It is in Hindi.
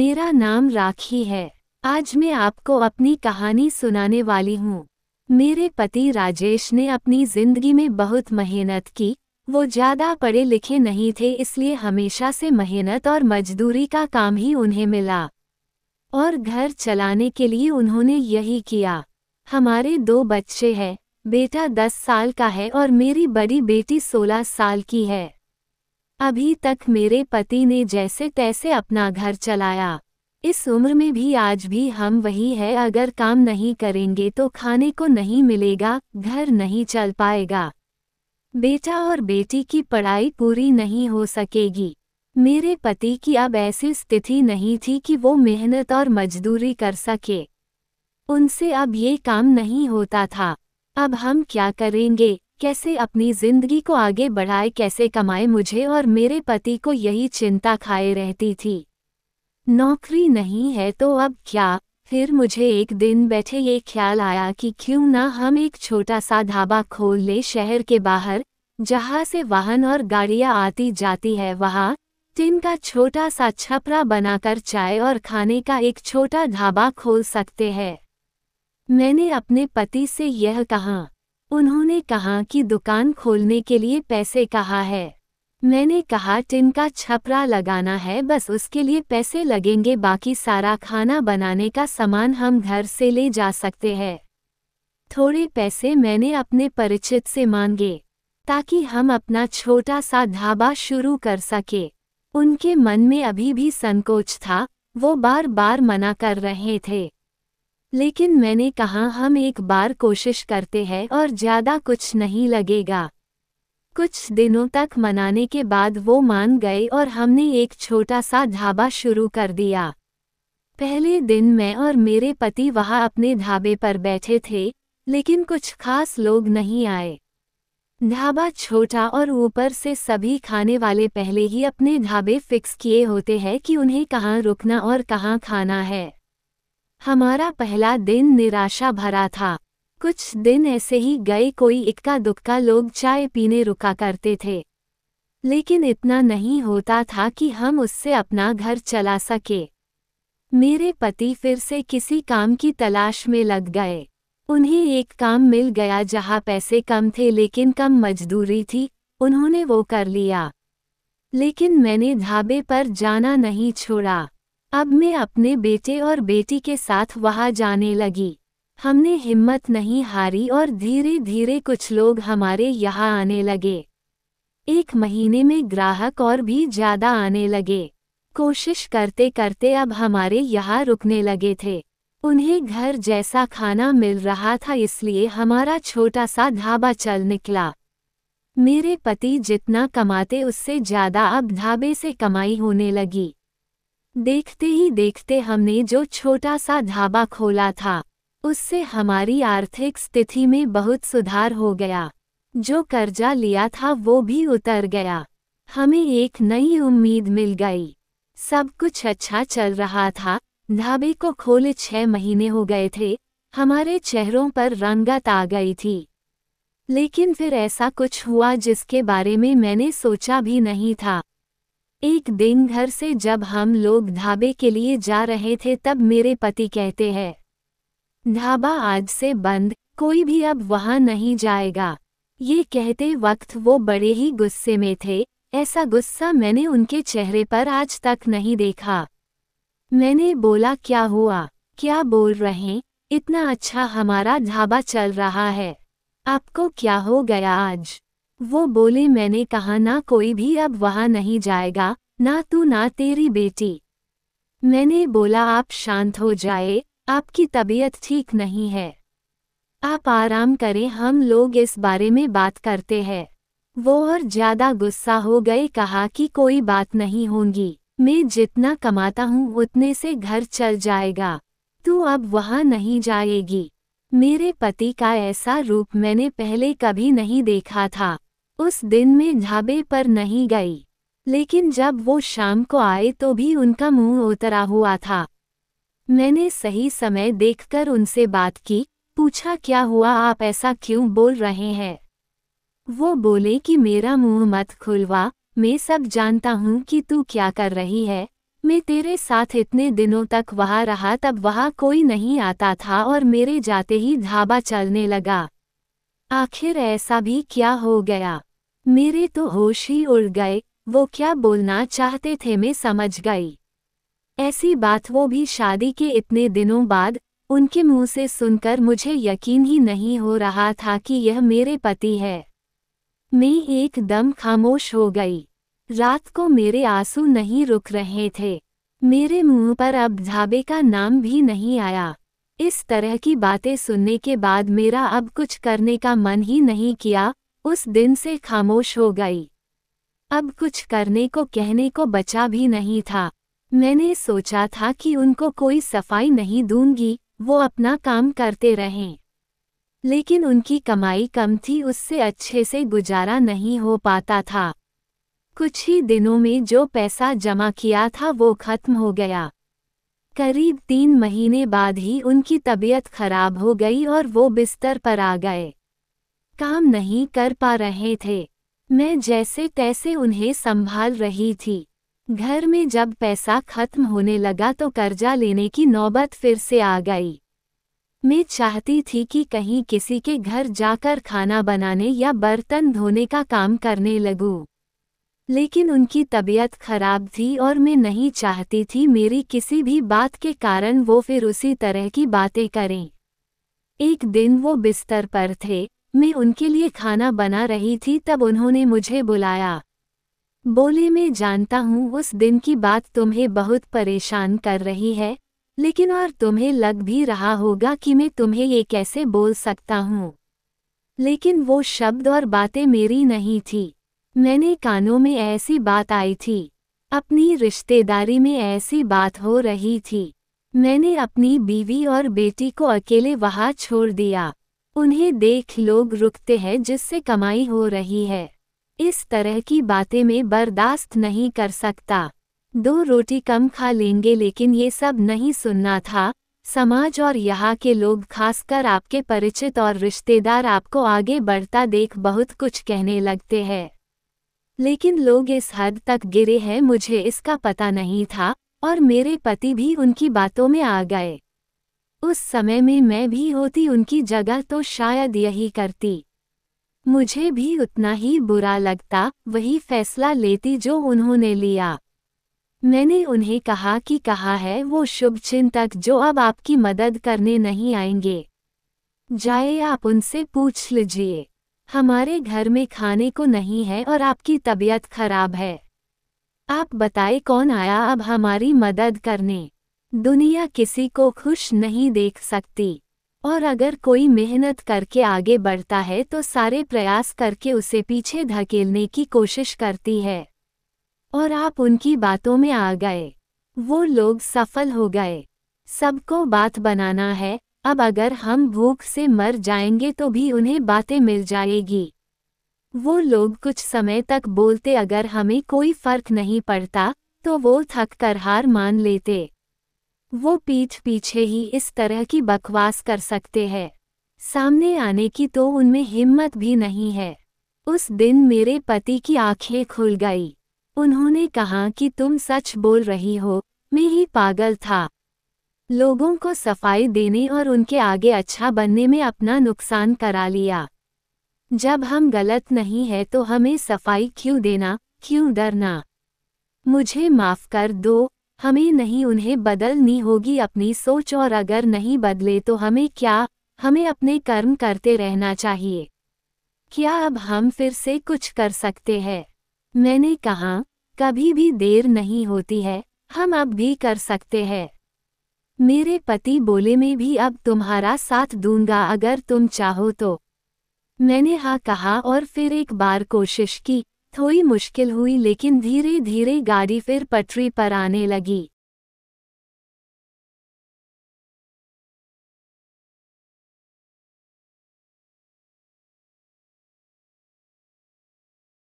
मेरा नाम राखी है। आज मैं आपको अपनी कहानी सुनाने वाली हूँ। मेरे पति राजेश ने अपनी जिंदगी में बहुत मेहनत की। वो ज़्यादा पढ़े लिखे नहीं थे, इसलिए हमेशा से मेहनत और मजदूरी का काम ही उन्हें मिला और घर चलाने के लिए उन्होंने यही किया। हमारे 2 बच्चे हैं। बेटा 10 साल का है और मेरी बड़ी बेटी 16 साल की है। अभी तक मेरे पति ने जैसे तैसे अपना घर चलाया। इस उम्र में भी आज भी हम वही है, अगर काम नहीं करेंगे तो खाने को नहीं मिलेगा, घर नहीं चल पाएगा। बेटा और बेटी की पढ़ाई पूरी नहीं हो सकेगी। मेरे पति की अब ऐसी स्थिति नहीं थी कि वो मेहनत और मजदूरी कर सके। उनसे अब ये काम नहीं होता था। अब हम क्या करेंगे, कैसे अपनी जिंदगी को आगे बढ़ाए, कैसे कमाए? मुझे और मेरे पति को यही चिंता खाए रहती थी। नौकरी नहीं है तो अब क्या? फिर मुझे एक दिन बैठे ये ख्याल आया कि क्यों ना हम एक छोटा सा ढाबा खोल ले शहर के बाहर, जहाँ से वाहन और गाड़ियाँ आती जाती है। वहाँ टिन का छोटा सा छपरा बनाकर चाय और खाने का एक छोटा ढाबा खोल सकते हैं। मैंने अपने पति से यह कहा। उन्होंने कहा कि दुकान खोलने के लिए पैसे कहाँ है? मैंने कहा टिन का छपरा लगाना है, बस उसके लिए पैसे लगेंगे, बाकी सारा खाना बनाने का सामान हम घर से ले जा सकते हैं। थोड़े पैसे मैंने अपने परिचित से मांगे ताकि हम अपना छोटा सा ढाबा शुरू कर सके। उनके मन में अभी भी संकोच था, वो बार बार मना कर रहे थे, लेकिन मैंने कहा हम एक बार कोशिश करते हैं और ज़्यादा कुछ नहीं लगेगा। कुछ दिनों तक मनाने के बाद वो मान गए और हमने एक छोटा सा ढाबा शुरू कर दिया। पहले दिन मैं और मेरे पति वहाँ अपने ढाबे पर बैठे थे, लेकिन कुछ खास लोग नहीं आए। ढाबा छोटा और ऊपर से सभी खाने वाले पहले ही अपने ढाबे फिक्स किए होते हैं कि उन्हें कहाँ रुकना और कहाँ खाना है। हमारा पहला दिन निराशा भरा था। कुछ दिन ऐसे ही गए, कोई इक्का दुक्का लोग चाय पीने रुका करते थे, लेकिन इतना नहीं होता था कि हम उससे अपना घर चला सके। मेरे पति फिर से किसी काम की तलाश में लग गए। उन्हें एक काम मिल गया जहाँ पैसे कम थे लेकिन कम मजदूरी थी। उन्होंने वो कर लिया, लेकिन मैंने ढाबे पर जाना नहीं छोड़ा। अब मैं अपने बेटे और बेटी के साथ वहाँ जाने लगी। हमने हिम्मत नहीं हारी और धीरे धीरे कुछ लोग हमारे यहाँ आने लगे। 1 महीने में ग्राहक और भी ज़्यादा आने लगे। कोशिश करते करते अब हमारे यहाँ रुकने लगे थे। उन्हें घर जैसा खाना मिल रहा था, इसलिए हमारा छोटा सा ढाबा चल निकला। मेरे पति जितना कमाते उससे ज़्यादा अब ढाबे से कमाई होने लगी। देखते ही देखते हमने जो छोटा सा ढाबा खोला था, उससे हमारी आर्थिक स्थिति में बहुत सुधार हो गया। जो कर्जा लिया था वो भी उतर गया। हमें एक नई उम्मीद मिल गई। सब कुछ अच्छा चल रहा था। ढाबे को खोले 6 महीने हो गए थे। हमारे चेहरों पर रंगत आ गई थी, लेकिन फिर ऐसा कुछ हुआ जिसके बारे में मैंने सोचा भी नहीं था। एक दिन घर से जब हम लोग ढाबे के लिए जा रहे थे, तब मेरे पति कहते हैं, ढाबा आज से बंद, कोई भी अब वहाँ नहीं जाएगा। ये कहते वक्त वो बड़े ही गुस्से में थे। ऐसा गुस्सा मैंने उनके चेहरे पर आज तक नहीं देखा। मैंने बोला, क्या हुआ, क्या बोल रहे? इतना अच्छा हमारा ढाबा चल रहा है, आपको क्या हो गया आज? वो बोले, मैंने कहा ना कोई भी अब वहाँ नहीं जाएगा, ना तू ना तेरी बेटी। मैंने बोला, आप शांत हो जाए, आपकी तबीयत ठीक नहीं है, आप आराम करें, हम लोग इस बारे में बात करते हैं। वो और ज़्यादा गुस्सा हो गए, कहा कि कोई बात नहीं होगी, मैं जितना कमाता हूँ उतने से घर चल जाएगा, तू अब वहाँ नहीं जाएगी। मेरे पति का ऐसा रूप मैंने पहले कभी नहीं देखा था। उस दिन मैं ढाबे पर नहीं गई, लेकिन जब वो शाम को आए तो भी उनका मुंह उतरा हुआ था। मैंने सही समय देखकर उनसे बात की, पूछा, क्या हुआ, आप ऐसा क्यों बोल रहे हैं? वो बोले कि मेरा मुंह मत खुलवा, मैं सब जानता हूँ कि तू क्या कर रही है, मैं तेरे साथ इतने दिनों तक वहाँ रहा, तब वहाँ कोई नहीं आता था और मेरे जाते ही ढाबा चलने लगा। आखिर ऐसा भी क्या हो गया? मेरे तो होश ही उड़ गए। वो क्या बोलना चाहते थे मैं समझ गई। ऐसी बात वो भी शादी के इतने दिनों बाद। उनके मुंह से सुनकर मुझे यकीन ही नहीं हो रहा था कि यह मेरे पति है। मैं एकदम खामोश हो गई। रात को मेरे आंसू नहीं रुक रहे थे। मेरे मुंह पर अब ढाबे का नाम भी नहीं आया। इस तरह की बातें सुनने के बाद मेरा अब कुछ करने का मन ही नहीं किया। उस दिन से खामोश हो गई। अब कुछ करने को कहने को बचा भी नहीं था। मैंने सोचा था कि उनको कोई सफाई नहीं दूंगी, वो अपना काम करते रहें। लेकिन उनकी कमाई कम थी, उससे अच्छे से गुजारा नहीं हो पाता था। कुछ ही दिनों में जो पैसा जमा किया था वो खत्म हो गया। करीब 3 महीने बाद ही उनकी तबीयत खराब हो गई और वो बिस्तर पर आ गए। काम नहीं कर पा रहे थे। मैं जैसे तैसे उन्हें संभाल रही थी। घर में जब पैसा खत्म होने लगा तो कर्जा लेने की नौबत फिर से आ गई। मैं चाहती थी कि कहीं किसी के घर जाकर खाना बनाने या बर्तन धोने का काम करने लगूं। लेकिन उनकी तबीयत खराब थी और मैं नहीं चाहती थी मेरी किसी भी बात के कारण वो फिर उसी तरह की बातें करें। एक दिन वो बिस्तर पर थे, मैं उनके लिए खाना बना रही थी, तब उन्होंने मुझे बुलाया। बोले, मैं जानता हूँ उस दिन की बात तुम्हें बहुत परेशान कर रही है, लेकिन और तुम्हें लग भी रहा होगा कि मैं तुम्हें ये कैसे बोल सकता हूँ। लेकिन वो शब्द और बातें मेरी नहीं थी। मैंने कानों में ऐसी बात आई थी। अपनी रिश्तेदारी में ऐसी बात हो रही थी। मैंने अपनी बीवी और बेटी को अकेले वहाँ छोड़ दिया। उन्हें देख लोग रुकते हैं जिससे कमाई हो रही है। इस तरह की बातें मैं बर्दाश्त नहीं कर सकता। 2 रोटी कम खा लेंगे, लेकिन ये सब नहीं सुनना था। समाज और यहाँ के लोग, खासकर आपके परिचित और रिश्तेदार, आपको आगे बढ़ता देख बहुत कुछ कहने लगते हैं। लेकिन लोग इस हद तक गिरे हैं मुझे इसका पता नहीं था, और मेरे पति भी उनकी बातों में आ गए। उस समय में मैं भी होती उनकी जगह तो शायद यही करती। मुझे भी उतना ही बुरा लगता, वही फैसला लेती जो उन्होंने लिया। मैंने उन्हें कहा कि कहाँ है वो शुभचिंतक जो अब आपकी मदद करने नहीं आएंगे। जाए आप उनसे पूछ लीजिए। हमारे घर में खाने को नहीं है और आपकी तबीयत खराब है। आप बताए कौन आया अब हमारी मदद करने। दुनिया किसी को खुश नहीं देख सकती, और अगर कोई मेहनत करके आगे बढ़ता है तो सारे प्रयास करके उसे पीछे धकेलने की कोशिश करती है। और आप उनकी बातों में आ गए। वो लोग सफल हो गए। सबको बात बनाना है। अब अगर हम भूख से मर जाएंगे तो भी उन्हें बातें मिल जाएगी। वो लोग कुछ समय तक बोलते, अगर हमें कोई फर्क नहीं पड़ता तो वो थक कर हार मान लेते। वो पीठ पीछे ही इस तरह की बकवास कर सकते हैं। सामने आने की तो उनमें हिम्मत भी नहीं है। उस दिन मेरे पति की आंखें खुल गई। उन्होंने कहा कि तुम सच बोल रही हो, मैं ही पागल था। लोगों को सफाई देने और उनके आगे अच्छा बनने में अपना नुकसान करा लिया। जब हम गलत नहीं है तो हमें सफाई क्यों देना, क्यों डरना। मुझे माफ कर दो, हमें नहीं उन्हें बदलनी होगी अपनी सोच, और अगर नहीं बदले तो हमें क्या, हमें अपने कर्म करते रहना चाहिए। क्या अब हम फिर से कुछ कर सकते हैं? मैंने कहा, कभी भी देर नहीं होती है, हम अब भी कर सकते हैं। मेरे पति बोले, मैं भी अब तुम्हारा साथ दूंगा अगर तुम चाहो तो। मैंने हाँ कहा और फिर एक बार कोशिश की। थोड़ी मुश्किल हुई, लेकिन धीरे धीरे गाड़ी फिर पटरी पर आने लगी।